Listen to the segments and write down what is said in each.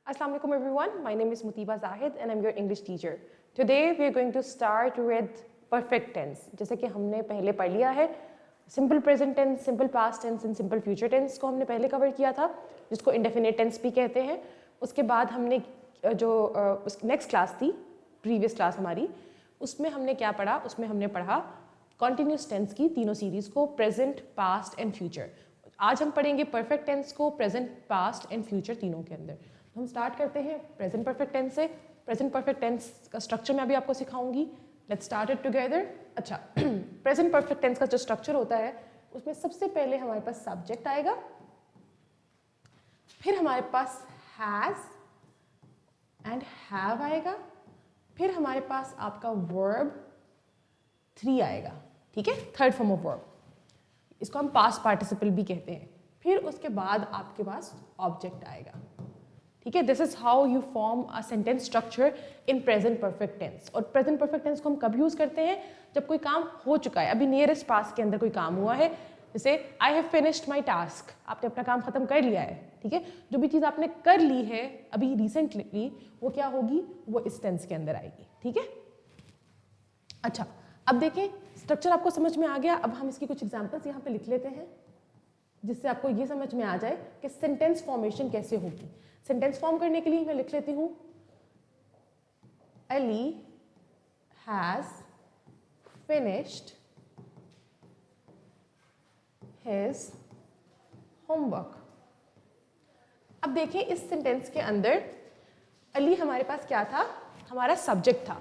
Assalamualaikum everyone, my name is Mutiba Zahid and I'm your English teacher. Today we are going to start with perfect tense. जैसे कि हमने पहले पढ़ लिया है simple present tense, simple past tense and simple future tense को हमने पहले कवर किया था, जिसको इंडेफिनिट टेंस भी कहते हैं. उसके बाद हमने जो नेक्स्ट क्लास थी, प्रीवियस क्लास हमारी, उसमें हमने क्या पढ़ा? उसमें हमने पढ़ा कॉन्टिन्यूस टेंस की तीनों सीरीज को, प्रेजेंट, पास्ट एंड फ्यूचर. आज हम पढ़ेंगे परफेक्ट टेंस को, प्रेजेंट, पास्ट एंड फ्यूचर तीनों के अंदर. तो हम स्टार्ट करते हैं प्रेजेंट परफेक्ट टेंस से. प्रेजेंट परफेक्ट टेंस का स्ट्रक्चर मैं अभी आपको सिखाऊंगी. Let's start it together. अच्छा, प्रेजेंट परफेक्ट टेंस का जो स्ट्रक्चर होता है उसमें सबसे पहले हमारे पास सब्जेक्ट आएगा, फिर हमारे पास हैज एंड हैव आएगा, फिर हमारे पास आपका वर्ब 3 आएगा. ठीक है, थर्ड फॉर्म ऑफ वर्ब. इसको हम पास्ट पार्टिसिपल भी कहते हैं. फिर उसके बाद आपके पास ऑब्जेक्ट आएगा. ठीक है, this is how you form a sentence structure in present perfect tense. और प्रेजेंट परफेक्ट टेंस को हम कब यूज करते हैं? जब कोई काम हो चुका है, अभी नियरेस्ट पास्ट के अंदर कोई काम हुआ है. जैसे I have finished my task, आपने अपना काम खत्म कर लिया है. ठीक है, जो भी चीज़ आपने कर ली है अभी रिसेंटली, वो क्या होगी? वो इस टेंस के अंदर आएगी. ठीक है. अच्छा, अब देखें, स्ट्रक्चर आपको समझ में आ गया. अब हम इसकी कुछ एग्जांपल्स यहाँ पे लिख लेते हैं, जिससे आपको ये समझ में आ जाए कि सेंटेंस फॉर्मेशन कैसे होगी. सेंटेंस फॉर्म करने के लिए मैं लिख लेती हूँ, Ali has finished his homework. अब देखिए, इस सेंटेंस के अंदर अली हमारे पास क्या था? हमारा सब्जेक्ट था.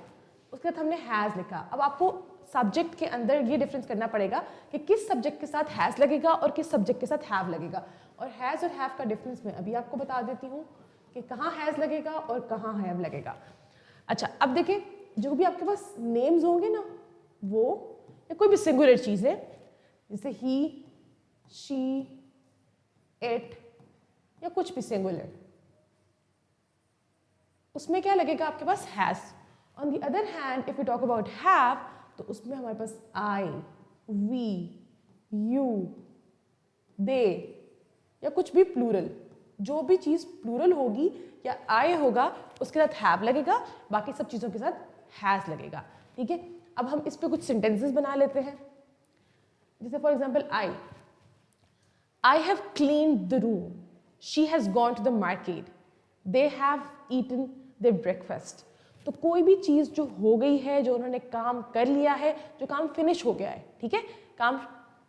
उसके बाद हमने हैज लिखा. अब आपको सब्जेक्ट के अंदर ये डिफरेंस करना पड़ेगा कि किस सब्जेक्ट के साथ हैज लगेगा और किस सब्जेक्ट के साथ हैव लगेगा. और हैज और हैव का डिफरेंस मैं अभी आपको बता देती हूँ कि कहाँ हैज लगेगा और कहाँ हैव लगेगा. अच्छा, अब देखें, जो भी आपके पास नेम्स होंगे ना, वो या कोई भी सिंगुलर चीज़ है, जैसे ही, शी, इट या कुछ भी सिंगुलर, उसमें क्या लगेगा? आपके पास has. On the other hand, if you talk about have, तो उसमें हमारे पास आई, वी, यू, दे या कुछ भी प्लूरल, जो भी चीज़ प्लूरल होगी या आई होगा, उसके साथ हैव लगेगा, बाकी सब चीज़ों के साथ हैज लगेगा. ठीक है. अब हम इस पे कुछ सेंटेंसेस बना लेते हैं. जैसे for example, I have cleaned the room, she has gone to the market, they have eaten their breakfast. तो कोई भी चीज़ जो हो गई है, जो उन्होंने काम कर लिया है, जो काम फिनिश हो गया है. ठीक है, काम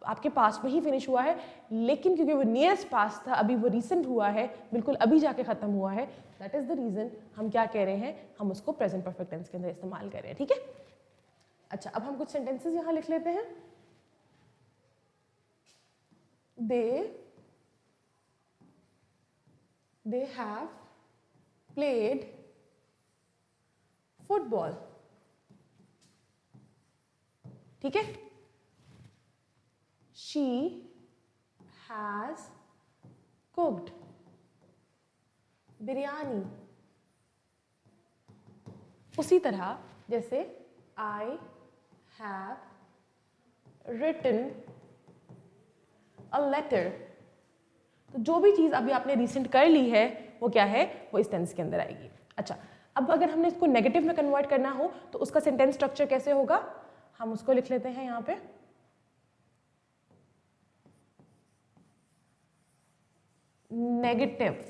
आपके पास में ही फिनिश हुआ है, लेकिन क्योंकि वो नियरेस्ट पास था, अभी वो रिसेंट हुआ है, बिल्कुल अभी जाके ख़त्म हुआ है, दैट इज़ द रीज़न हम क्या कह रहे हैं, हम उसको प्रेजेंट परफेक्ट टेंस के अंदर इस्तेमाल कर रहे हैं. ठीक है. अच्छा, अब हम कुछ सेंटेंसेस यहाँ लिख लेते हैं. they have played football. ठीक है. she has cooked biryani. उसी तरह जैसे I have written a letter. तो जो भी चीज़ अभी आपने रिसेंट कर ली है, वो क्या है? वो इस टेंस के अंदर आएगी. अच्छा, अब अगर हमने इसको नेगेटिव में कन्वर्ट करना हो तो उसका सेंटेंस स्ट्रक्चर कैसे होगा? हम उसको लिख लेते हैं यहाँ पे, नेगेटिव.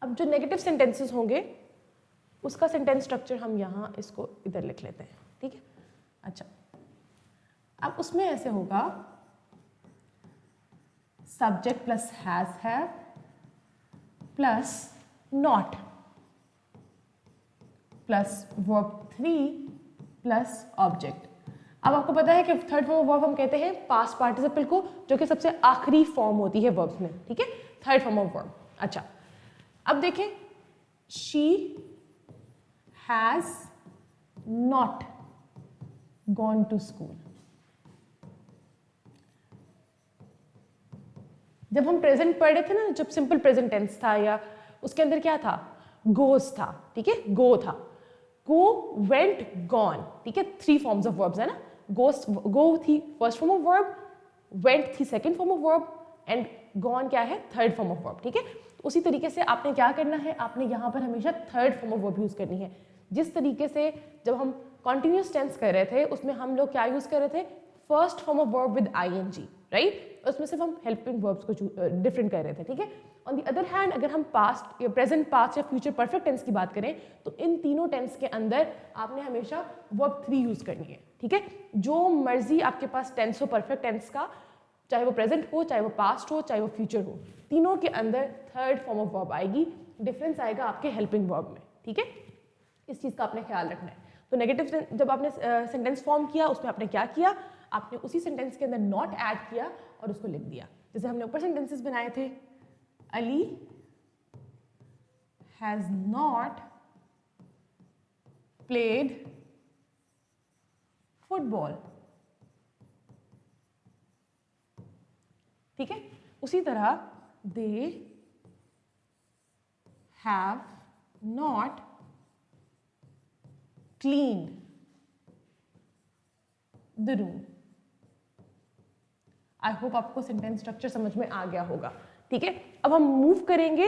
अब जो नेगेटिव सेंटेंसेस होंगे उसका सेंटेंस स्ट्रक्चर हम यहाँ इसको इधर लिख लेते हैं. ठीक है. अच्छा, अब उसमें ऐसे होगा, subject plus has have plus not plus verb 3 plus object. अब आपको पता है कि थर्ड फॉर्म ऑफ वर्ब हम कहते हैं पास्ट पार्टिसिपल को, जो कि सबसे आखिरी फॉर्म होती है वर्ब्स में. ठीक है, थर्ड फॉर्म ऑफ वर्ब. अच्छा, अब देखें, she has not gone to school. जब हम प्रेजेंट पढ़ रहे थे ना, जब सिंपल प्रेजेंट टेंस था, या उसके अंदर क्या था? गोस था. ठीक है, गो था. गो, वेंट, गॉन. ठीक है, 3 फॉर्म्स ऑफ वर्ब्स है ना. गो थी first form of verb, went थी second form of verb, and gone क्या है? Third form of verb. ठीक है, उसी तरीके से आपने क्या करना है, आपने यहाँ पर हमेशा third form of verb use करनी है। जिस तरीके से जब हम कॉन्टिन्यूस टेंस कर रहे थे उसमें हम लोग क्या यूज़ कर रहे थे, first form of verb with ING, right, उसमें सिर्फ हम हेल्पिंग वर्ब्स को डिफरेंट कर रहे थे, ठीक है। ऑन दी अदर हैंड अगर हम पास्ट या प्रेजेंट, पास्ट या फ्यूचर परफेक्ट टेंस की बात करें तो इन तीनों टेंस के अंदर आपने हमेशा वर्ब 3 यूज़ करनी है, ठीक है। जो मर्जी आपके पास टेंस हो परफेक्ट टेंस का, चाहे वो प्रेजेंट हो, चाहे वो पास्ट हो, चाहे वो फ्यूचर हो, तीनों के अंदर थर्ड फॉर्म ऑफ वर्ब आएगी, डिफरेंस आएगा आपके हेल्पिंग वर्ब में, ठीक है। इस चीज़ का आपने ख्याल रखना है। तो नेगेटिव जब आपने सेंटेंस फॉर्म किया उसमें आपने क्या किया, आपने उसी सेंटेंस के अंदर नॉट ऐड किया और उसको लिख दिया। जैसे हमने ऊपर सेंटेंसेस बनाए थे, Ali has not played football, ठीक है। उसी तरह they have not cleaned the room. I hope आपको सेंटेंस स्ट्रक्चर समझ में आ गया होगा, ठीक है। अब हम मूव करेंगे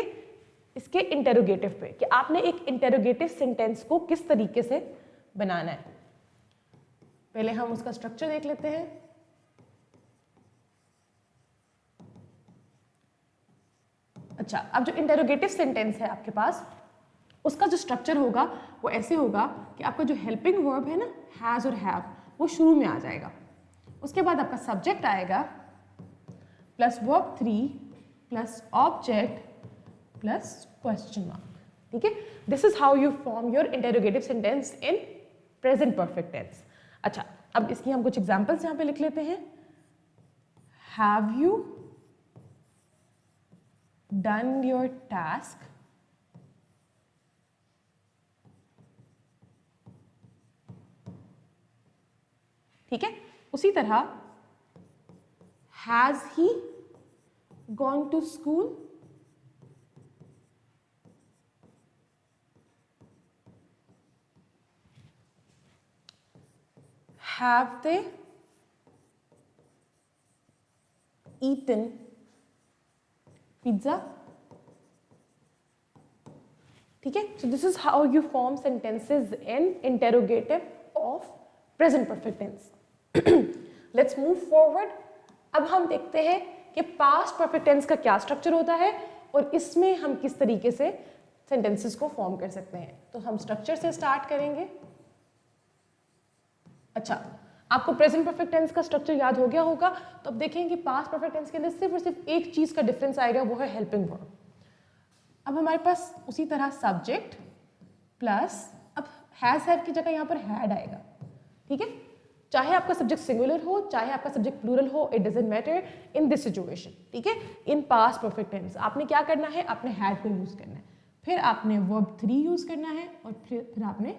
इसके इंटेरोगेटिव पे कि आपने एक इंटेरोगेटिव सेंटेंस को किस तरीके से बनाना है। पहले हम उसका स्ट्रक्चर देख लेते हैं। अच्छा, अब जो इंटेरोगेटिव सेंटेंस है आपके पास, उसका जो स्ट्रक्चर होगा वो ऐसे होगा कि आपका जो हेल्पिंग वर्ब है ना, हैज़ और हैव, वो शुरू में आ जाएगा। उसके बाद आपका सब्जेक्ट आएगा plus verb 3 plus object plus question mark, ठीक है। This is how you form your interrogative sentence in present perfect tense. अच्छा, अब इसकी हम कुछ एग्जांपल्स यहाँ पे लिख लेते हैं। Have you done your task, ठीक है। उसी तरह has he gone to school, have they eaten pizza, ठीक है। So this is how you form sentences in interrogative of present perfect tense. Let's move forward. अब हम देखते हैं कि पास्ट परफेक्ट टेंस का क्या स्ट्रक्चर होता है और इसमें हम किस तरीके से सेंटेंसेस को फॉर्म कर सकते हैं। तो हम स्ट्रक्चर से स्टार्ट करेंगे। अच्छा, आपको प्रेजेंट परफेक्ट टेंस का स्ट्रक्चर याद हो गया होगा, तो अब देखें कि पास्ट परफेक्ट टेंस के अंदर सिर्फ और सिर्फ एक चीज का डिफरेंस आएगा, वो है हेल्पिंग वर्ब। अब हमारे पास उसी तरह सब्जेक्ट प्लस, अब हैव की जगह यहाँ पर हैड आएगा, ठीक है। चाहे आपका सब्जेक्ट सिंगुलर हो, चाहे आपका सब्जेक्ट प्लूरल हो, it doesn't matter in this situation, ठीक है। इन पास्ट परफेक्ट टेंस आपने क्या करना है, आपने हैड को यूज करना है, फिर आपने वर्ब 3 यूज करना है और फिर आपने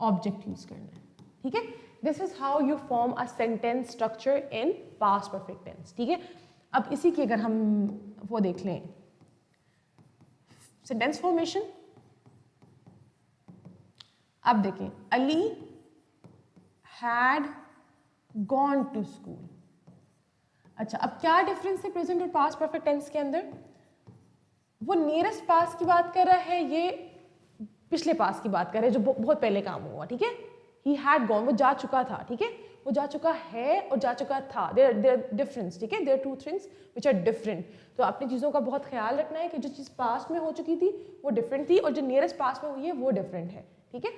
ऑब्जेक्ट यूज करना है, ठीक है। This is how you form a sentence structure in past perfect tense, ठीक है। अब इसी की अगर हम वो देख लें, सेंटेंस फॉर्मेशन। अब देखें, Ali had gone to school. अच्छा, अब क्या डिफरेंस है प्रेजेंट और पास्ट परफेक्ट टेंस के अंदर? वो नियरेस्ट पास्ट की बात कर रहा है, ये पिछले पास्ट की बात कर रहे हैं जो बहुत पहले काम हुआ, ठीक है। ही हैड गॉन, वो जा चुका था, ठीक है। वो जा चुका है और जा चुका था, देयर डिफरेंस, ठीक है। There two things which are different. तो आपने चीज़ों का बहुत ख्याल रखना है कि जो चीज़ पास्ट में हो चुकी थी वो डिफरेंट थी और जो नियरेस्ट पास्ट में हुई है वो डिफरेंट है, ठीक है।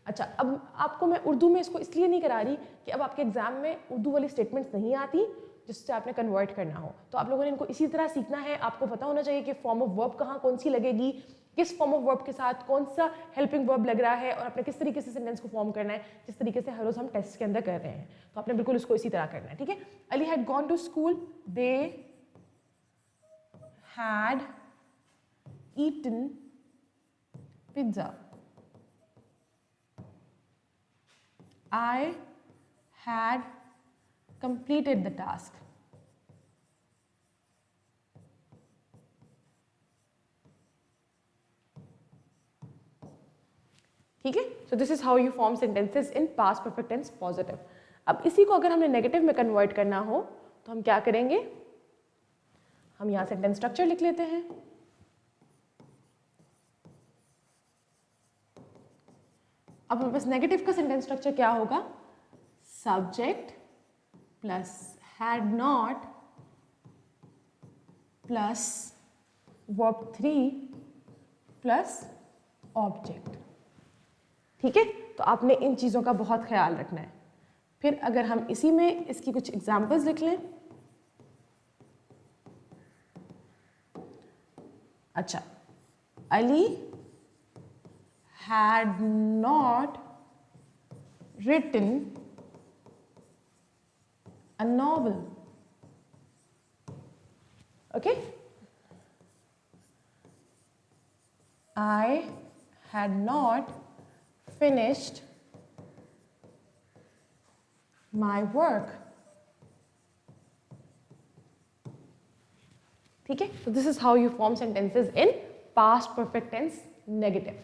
अच्छा, अब आपको मैं उर्दू में इसको इसलिए नहीं करा रही कि अब आपके एग्जाम में उर्दू वाली स्टेटमेंट्स नहीं आती जिससे आपने कन्वर्ट करना हो, तो आप लोगों ने इनको इसी तरह सीखना है। आपको पता होना चाहिए कि फॉर्म ऑफ वर्ब कहाँ कौन सी लगेगी, किस फॉर्म ऑफ वर्ब के साथ कौन सा हेल्पिंग वर्ब लग रहा है और आपने किस तरीके से सेंटेंस को फॉर्म करना है, जिस तरीके से हर रोज हम टेस्ट के अंदर कर रहे हैं। तो आपने बिल्कुल इसको इसी तरह करना है, ठीक है। Ali had gone to school, they had eaten pizza, I had completed the task. ठीक है, so this is how you form sentences in past perfect tense positive. अब इसी को अगर हमने नेगेटिव में कन्वर्ट करना हो तो हम क्या करेंगे, हम यहाँ सेंटेंस स्ट्रक्चर लिख लेते हैं। अब हमारे पास नेगेटिव का सेंटेंस स्ट्रक्चर क्या होगा? Subject plus had not plus verb 3 plus object. ठीक है, तो आपने इन चीज़ों का बहुत ख्याल रखना है। फिर अगर हम इसी में इसकी कुछ एग्जाम्पल्स लिख लें। अच्छा, Ali had not written a novel. Okay? I had not finished my work. ठीक है, तो this is how you form sentences in past perfect tense negative.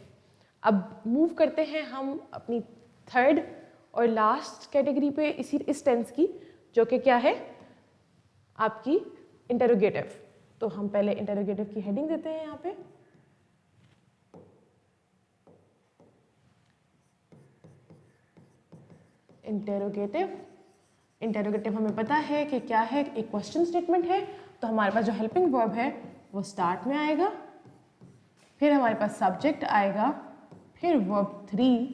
अब मूव करते हैं हम अपनी थर्ड और लास्ट कैटेगरी पे इस टेंस की, जो कि क्या है? आपकी इंटरोगेटिव। तो हम पहले इंटरोगेटिव की हेडिंग देते हैं यहाँ पे। इंटरोगेटिव। इंटरोगेटिव हमें पता है कि क्या है, एक क्वेश्चन स्टेटमेंट है। तो हमारे पास जो हेल्पिंग वर्ब है वो स्टार्ट में आएगा, फिर हमारे पास सब्जेक्ट आएगा, फिर वर्ब 3,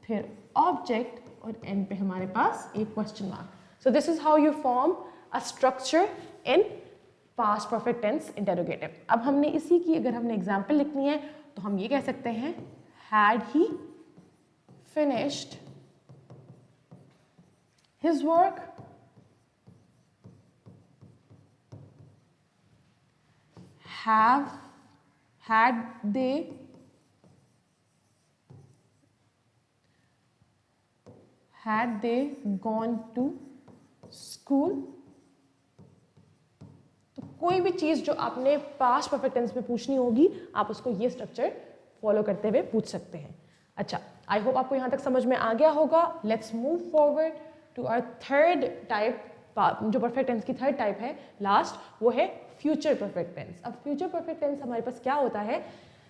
फिर ऑब्जेक्ट और एंड पे हमारे पास एक question mark. So this is how you form a structure in past perfect tense interrogative. अब हमने इसी की अगर हमने एग्जाम्पल लिखनी है तो हम ये कह सकते हैं, had he finished his work? Had they gone to school? तो कोई भी चीज जो आपने पास्ट परफेक्ट टेंस में पूछनी होगी, आप उसको ये स्ट्रक्चर फॉलो करते हुए पूछ सकते हैं। अच्छा, आई होप आपको यहां तक समझ में आ गया होगा। Let's move forward to our third type. जो परफेक्ट टेंस की थर्ड टाइप है लास्ट, वो है फ्यूचर परफेक्ट टेंस। अब फ्यूचर परफेक्ट टेंस हमारे पास क्या होता है?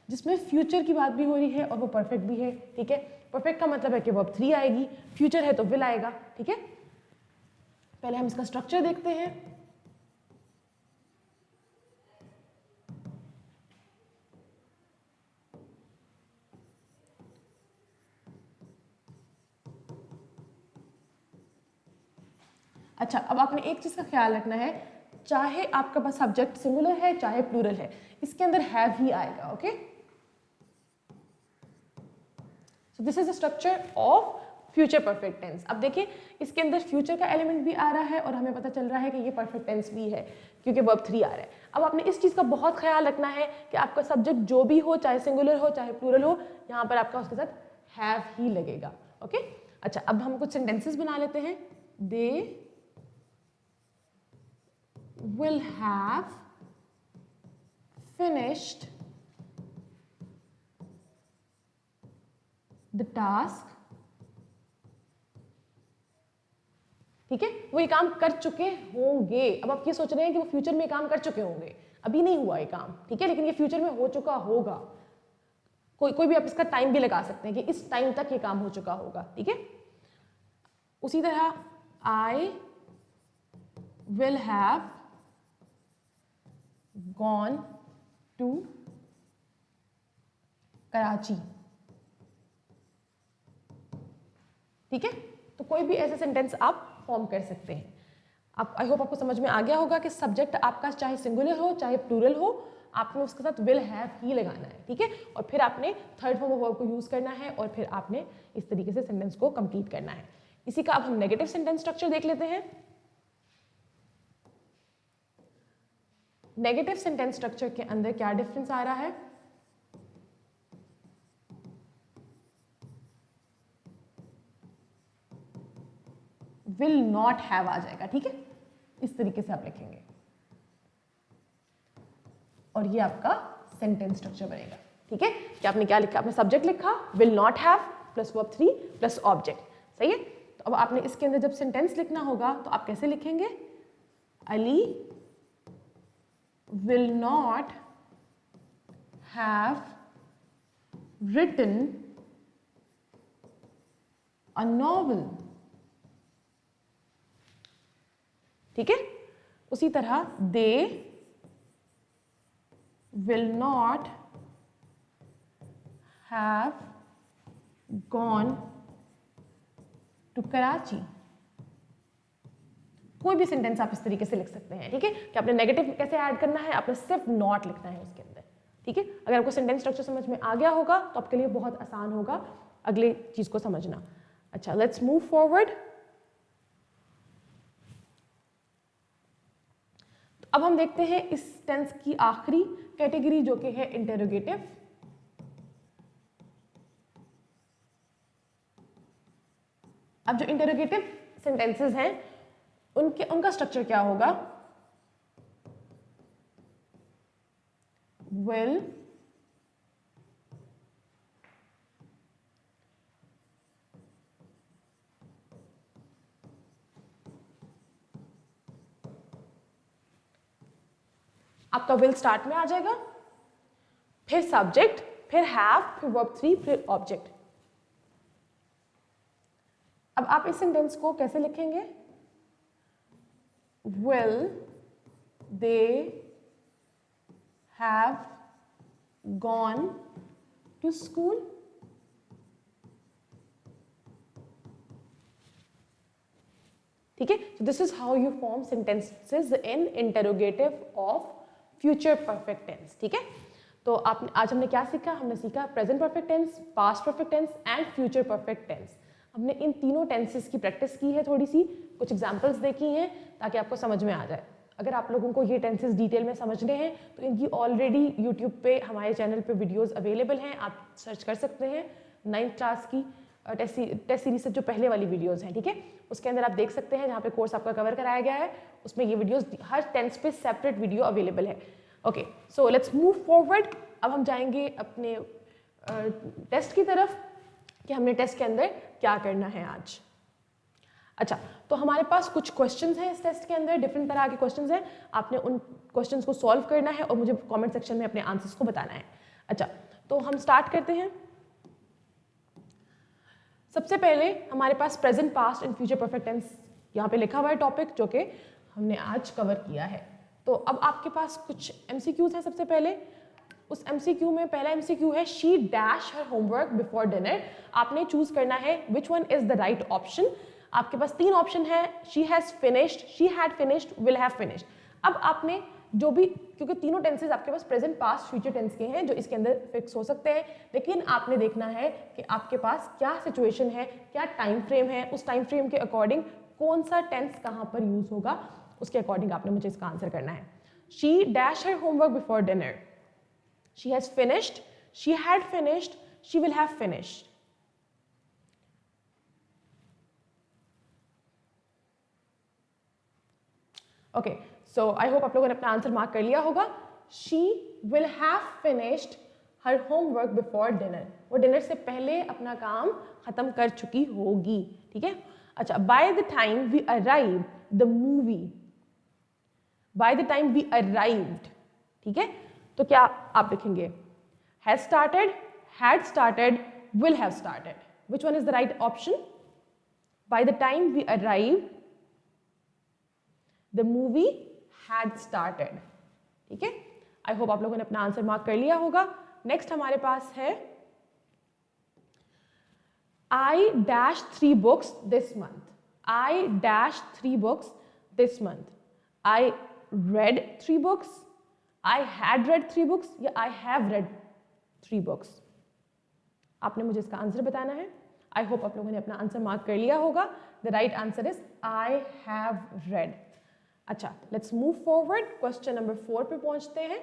जिसमें फ्यूचर की बात भी हो रही है और वो परफेक्ट भी है। ठीक है, परफेक्ट का मतलब है कि वर्ब 3 आएगी, फ्यूचर है तो विल आएगा। ठीक है, पहले हम इसका स्ट्रक्चर देखते हैं। अच्छा, अब आपने एक चीज का ख्याल रखना है, चाहे आपका पास सब्जेक्ट सिंगुलर है चाहे प्लूरल है, इसके अंदर हैव ही आएगा। Okay, so this is the structure of future perfect tense. अब देखिए, इसके अंदर फ्यूचर का एलिमेंट भी आ रहा है और हमें पता चल रहा है कि ये परफेक्ट टेंस भी है क्योंकि वर्ब 3 आ रहा है। अब आपने इस चीज का बहुत ख्याल रखना है कि आपका सब्जेक्ट जो भी हो, चाहे सिंगुलर हो चाहे प्लूरल हो, यहाँ पर आपका उसके साथ हैव ही लगेगा। ओके, अच्छा, अब हम कुछ सेंटेंसेस बना लेते हैं। दे will have finished the task। ठीक है, वो ये काम कर चुके होंगे। अब आप ये सोच रहे हैं कि वो फ्यूचर में काम कर चुके होंगे, अभी नहीं हुआ ये काम। ठीक है, लेकिन ये फ्यूचर में हो चुका होगा। कोई भी आप इसका टाइम भी लगा सकते हैं कि इस टाइम तक ये काम हो चुका होगा। ठीक है, उसी तरह I will have gone to Karachi. ठीक है, तो कोई भी ऐसे सेंटेंस आप फॉर्म कर सकते हैं। आप आई होप आपको समझ में आ गया होगा कि सब्जेक्ट आपका चाहे सिंगुलर हो चाहे प्लूरल हो, आपने उसके साथ विल हैव ही लगाना है। ठीक है, और फिर आपने थर्ड फॉर्म ऑफ वर्ब को यूज करना है और फिर आपने इस तरीके से सेंटेंस को कंप्लीट करना है। इसी का अब हम नेगेटिव सेंटेंस स्ट्रक्चर देख लेते हैं। नेगेटिव सेंटेंस स्ट्रक्चर के अंदर क्या डिफरेंस आ रहा है? विल नॉट हैव आ जाएगा। ठीक है, इस तरीके से आप लिखेंगे और ये आपका सेंटेंस स्ट्रक्चर बनेगा। ठीक है, कि आपने क्या लिखा? आपने सब्जेक्ट लिखा will not have plus verb 3 plus object. सही है, तो अब आपने इसके अंदर जब सेंटेंस लिखना होगा तो आप कैसे लिखेंगे? Ali will not have written a novel, ठीक है। उसी तरह they will not have gone to Karachi. कोई भी सेंटेंस आप इस तरीके से लिख सकते हैं, ठीक है। कि आपने नेगेटिव कैसे ऐड करना है, आपने सिर्फ नॉट लिखना है उसके अंदर, ठीक है। अगर आपको सेंटेंस स्ट्रक्चर समझ में आ गया होगा तो आपके लिए बहुत आसान होगा अगली चीज को समझना। अच्छा, लेट्स मूव फॉरवर्ड। तो अब हम देखते हैं इस टेंस की आखिरी कैटेगरी जो कि है इंटेरोगेटिव। अब जो इंटेरोगेटिव सेंटेंसेस हैं उनका स्ट्रक्चर क्या होगा? विल, आपका विल स्टार्ट में आ जाएगा, फिर सब्जेक्ट, फिर हैव, फिर वर्ब 3, फिर ऑब्जेक्ट। अब आप इस सेंटेंस को कैसे लिखेंगे? Will they have gone to school? ठीक है, so this is how you form sentences in interrogative of future perfect tense, ठीक है। तो आप आज हमने क्या सीखा? हमने सीखा present perfect tense, past perfect tense and future perfect tense. हमने इन तीनों टेंसेस की प्रैक्टिस की है, थोड़ी सी कुछ एग्जांपल्स देखी हैं ताकि आपको समझ में आ जाए। अगर आप लोगों को ये टेंसेस डिटेल में समझने हैं तो इनकी ऑलरेडी यूट्यूब पे हमारे चैनल पे वीडियोस अवेलेबल हैं, आप सर्च कर सकते हैं। 9th क्लास की टेस्ट सीरीज से जो पहले वाली वीडियोस हैं, ठीक है, उसके अंदर आप देख सकते हैं जहाँ पे कोर्स आपका कवर कराया गया है, उसमें ये वीडियोस हर टेंस पे सेपरेट वीडियो अवेलेबल है। Okay, so let's move forward. अब हम जाएंगे अपने टेस्ट की तरफ कि हमने टेस्ट के अंदर क्या करना है आज। अच्छा, तो हमारे पास कुछ क्वेश्चंस हैं इस टेस्ट के अंदर, डिफरेंट तरह के क्वेश्चंस हैं। आपने उन क्वेश्चंस को सॉल्व करना है और मुझे कमेंट सेक्शन में अपने आंसर्स को बताना है। अच्छा, तो हम स्टार्ट करते हैं। सबसे पहले हमारे पास present, past and future perfect tense यहाँ पे लिखा हुआ है टॉपिक, जो कि हमने आज कवर किया है। तो अब आपके पास कुछ MCQs हैं। सबसे पहले उस MCQ में पहला MCQ है she dash her homework before dinner. आपने चूज करना है which one is the right option. आपके पास 3 ऑप्शन है, she has finished, she had finished, will have finished. अब आपने जो भी, क्योंकि तीनों टेंसेस आपके पास प्रेजेंट, पास्ट, फ्यूचर टेंस के हैं जो इसके अंदर फिक्स हो सकते हैं, लेकिन आपने देखना है कि आपके पास क्या सिचुएशन है, क्या टाइम फ्रेम है, उस टाइम फ्रेम के अकॉर्डिंग कौन सा टेंस कहाँ पर यूज होगा, उसके अकॉर्डिंग आपने मुझे इसका आंसर करना है। She dash her homework before dinner, she has finished, she had finished, she will have finished. Okay, so I hope आप लोगों ने अपना आंसर मार्क कर लिया होगा। She will have finished her homework before dinner. वो डिनर से पहले अपना काम खत्म कर चुकी होगी, ठीक है। अच्छा, by the time we arrived, the movie, by the time we arrived, ठीक है, तो क्या आप लिखेंगे? Has started, had started, will have started. Which one is the right option? By the time we arrived, the movie had started. ठीक है, आई hope आप लोगों ने अपना आंसर मार्क कर लिया होगा। नेक्स्ट हमारे पास है I dash 3 books this month. I dash 3 books this month. I read 3 books. I had read 3 books या I have read 3 books. आपने मुझे इसका आंसर बताना है। आई होप आप लोगों ने अपना आंसर मार्क कर लिया होगा। The right answer is I have read. अच्छा, let's move forward. Question number 4 पे पहुंचते हैं।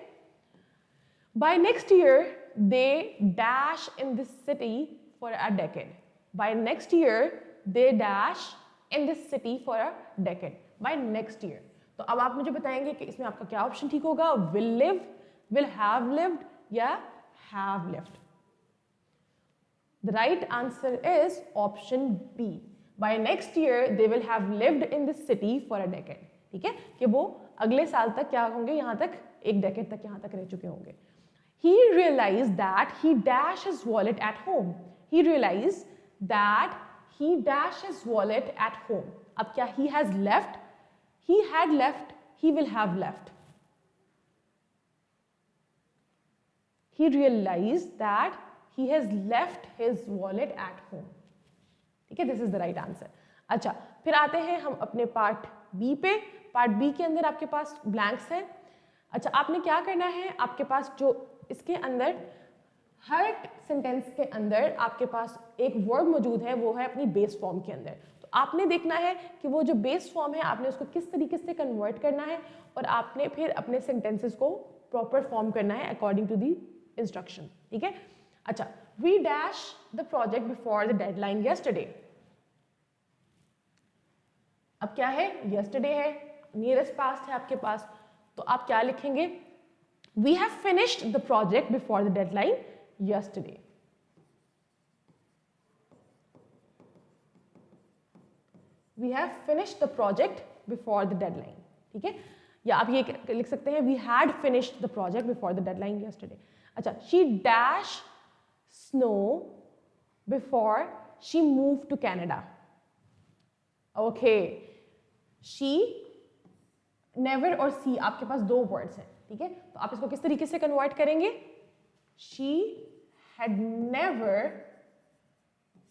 By next year they dash in this city for a decade. By next year they dash in this city for a decade. By next year, तो अब आप मुझे बताएंगे कि इसमें आपका क्या ऑप्शन ठीक होगा? Will live, will have lived या have lived? The right answer is option B. By next year, they will have lived in this city for a decade. ठीक है, कि वो अगले साल तक क्या होंगे, यहाँ तक एक डेकेड तक यहाँ तक रह चुके होंगे। He realized that he dashed his wallet at home. He realized that he dash his wallet at home. अब क्या he has left, he had left, he will have left. He realized that he has left his wallet at home. ठीक है, this is the right answer. अच्छा, फिर आते हैं हम अपने पार्ट बी पे. पार्ट बी के अंदर आपके पास ब्लैंक्स हैं. अच्छा, आपने क्या करना है, आपके पास जो इसके अंदर हर सेंटेंस के अंदर आपके पास एक वर्ब मौजूद है, वो है अपनी बेस फॉर्म के अंदर. तो आपने देखना है कि वो जो बेस फॉर्म है आपने उसको किस तरीके से कन्वर्ट करना है और आपने फिर अपने सेंटेंसेस को प्रॉपर फॉर्म करना है अकॉर्डिंग टू दी इंस्ट्रक्शन. ठीक है. अच्छा, we dash the project before the deadline yesterday. अब क्या है, यस्टरडे है, नियरेस्ट पास्ट है आपके पास, तो आप क्या लिखेंगे, we have finished the project before the deadline yesterday. We have finished the project before the deadline. ठीक है, या आप ये लिख सकते हैं we had finished the project before the deadline yesterday. अच्छा, she dash snow before she move to Canada. Okay, she, never और सी आपके पास दो वर्ड्स हैं. ठीक है, तो आप इसको किस तरीके से कन्वर्ट करेंगे, शी हैड नेवर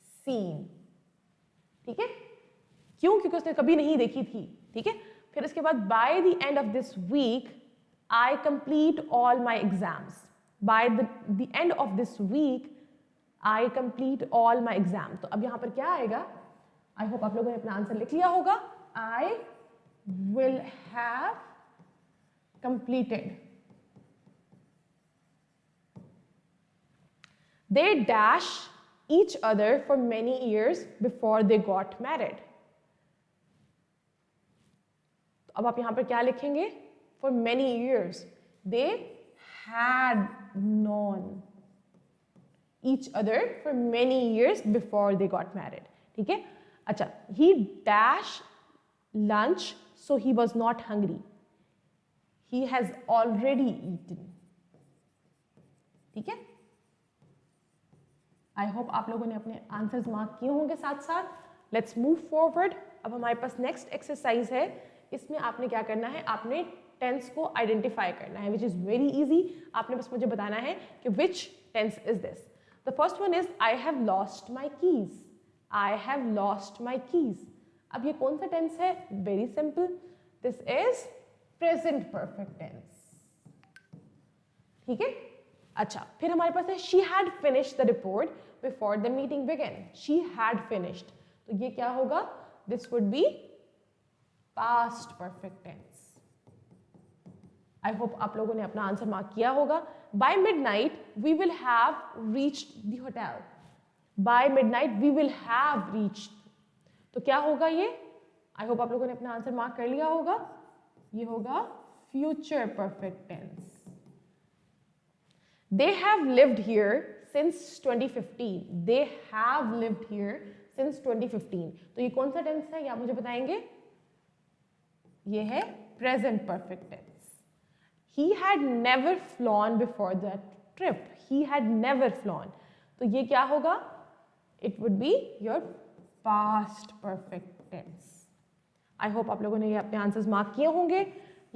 सीन. ठीक है, क्यों, क्योंकि उसने कभी नहीं देखी थी. ठीक है, फिर इसके बाद by the end of this week I complete all my exams. By the end of this week I complete all my exam. तो अब यहां पर क्या आएगा, आई होप आप लोगों ने अपना आंसर लिख लिया होगा. I will have completed. They dash each other for many years before they got married. तो अब आप यहां पर क्या लिखेंगे, for many years they had known each other for many years before they got married. ठीक है. अच्छा, he dash lunch so he was not hungry. He has already eaten. ठीक है, आई होप आप लोगों ने अपने आंसर्स मार्क किए होंगे साथ साथ. Let's move forward. अब हमारे पास नेक्स्ट एक्सरसाइज है. इसमें आपने क्या करना है, आपने टेंस को आइडेंटिफाई करना है, विच इज वेरी इजी. आपने बस मुझे बताना है कि which tense is this. The first one is I have lost my keys. I have lost my keys. अब ये कौन सा टेंस है, very simple, this is present perfect tense. ठीक है. अच्छा, फिर हमारे पास है she had finished the report before the meeting began. She had finished, तो ये क्या होगा, this would be past perfect tense. I hope आप लोगों ने अपना आंसर मार्क किया होगा. By midnight we will have reached the hotel. By midnight we will have reached, तो क्या होगा ये, आई होप आप लोगों ने अपना आंसर मार्क कर लिया होगा. ये होगा future perfect tense. They have lived here since 2015. They have lived here since 2015, तो ये कौन सा टेंस है, ये आप मुझे बताएंगे. ये है present perfect tense. He had never flown before that trip. He had never flown, तो ये क्या होगा, it would be your past perfect tense. I hope आप लोगों ने ये अपने आंसर्स मार्क किए होंगे.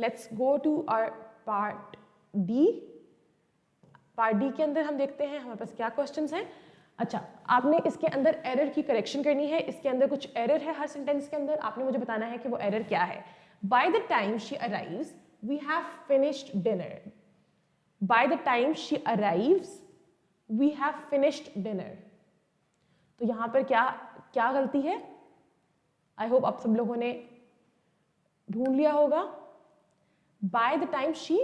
Let's go to our part D. Part D के अंदर हम देखते हैं हमारे पास क्या क्वेश्चंस हैं. अच्छा, आपने इसके अंदर एरर की करेक्शन करनी है. इसके अंदर कुछ एरर है हर सेंटेंस के अंदर, आपने मुझे बताना है कि वो एरर क्या है. By the time she arrives, we have finished dinner. By the time she arrives, we have finished dinner. तो यहां पर क्या क्या गलती है, आई होप आप सब लोगों ने ढूंढ लिया होगा. By the time she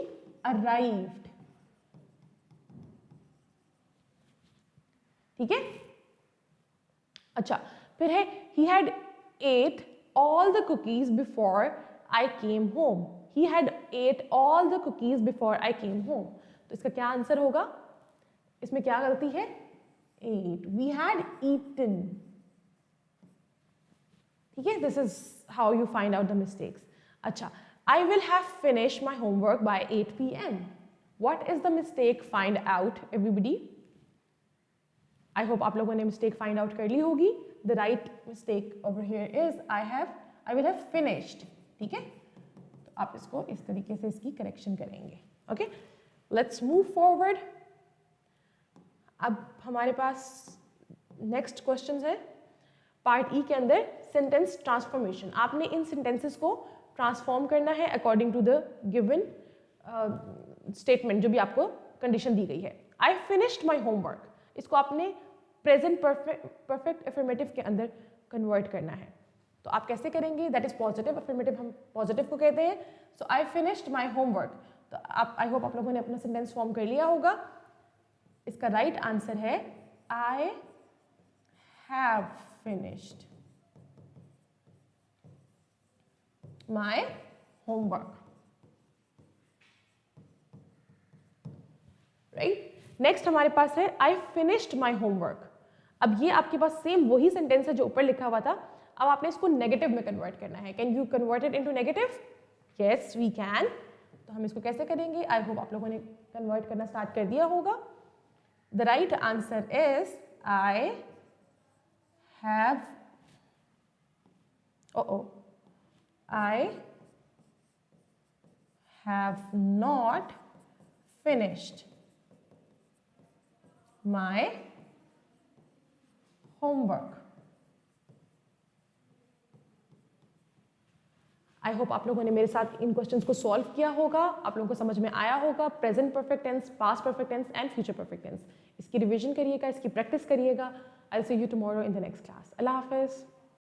arrived. ठीक है. अच्छा, फिर है he had at all the cookies before I came home. He had at all the cookies before I came home, तो इसका क्या आंसर होगा, इसमें क्या गलती है, 8. We had eaten. ठीक है, this is how you find out the mistakes. अच्छा, I will have finished my homework by 8 p.m. What is the mistake? Find out, everybody. I hope आप लोगों ने मिस्टेक फाइंड आउट कर ली होगी. The right mistake over here is I will have finished. ठीक है, तो आप इसको इस तरीके से इसकी करेक्शन करेंगे. Okay, let's move forward. अब हमारे पास नेक्स्ट क्वेश्चन है पार्ट ई के अंदर सेंटेंस ट्रांसफॉर्मेशन. आपने इन सेंटेंसेस को ट्रांसफॉर्म करना है according to the given statement जो भी आपको कंडीशन दी गई है. आई फिनिश्ड माई होमवर्क, इसको आपने प्रेजेंट परफेक्ट अफर्मेटिव के अंदर कन्वर्ट करना है. तो आप कैसे करेंगे? दैट इज पॉजिटिव अफर्मेटिव, हम पॉजिटिव को कहते हैं. सो आई फिनिश्ड माई होमवर्क. तो आप आई होप आप लोगों ने अपना सेंटेंस फॉर्म कर लिया होगा. इसका राइट आंसर है I have finished my homework. Right, next हमारे पास है आई फिनिश्ड माई होमवर्क. अब ये आपके पास सेम वही सेंटेंस है जो ऊपर लिखा हुआ था. अब आपने इसको नेगेटिव में कन्वर्ट करना है. Can you convert it into negative? Yes we can. तो हम इसको कैसे करेंगे? आई होप आप लोगों ने कन्वर्ट करना स्टार्ट कर दिया होगा. The right answer is I have I have not finished my homework. I hope आप लोगों ने मेरे साथ इन क्वेश्चंस को सॉल्व किया होगा. आप लोगों को समझ में आया होगा. Present perfect tense, past perfect tense and future perfect tense. इसकी रिवीजन करिएगा, इसकी प्रैक्टिस करिएगा. I will see you tomorrow in the next class. अल्लाह हाफिज़.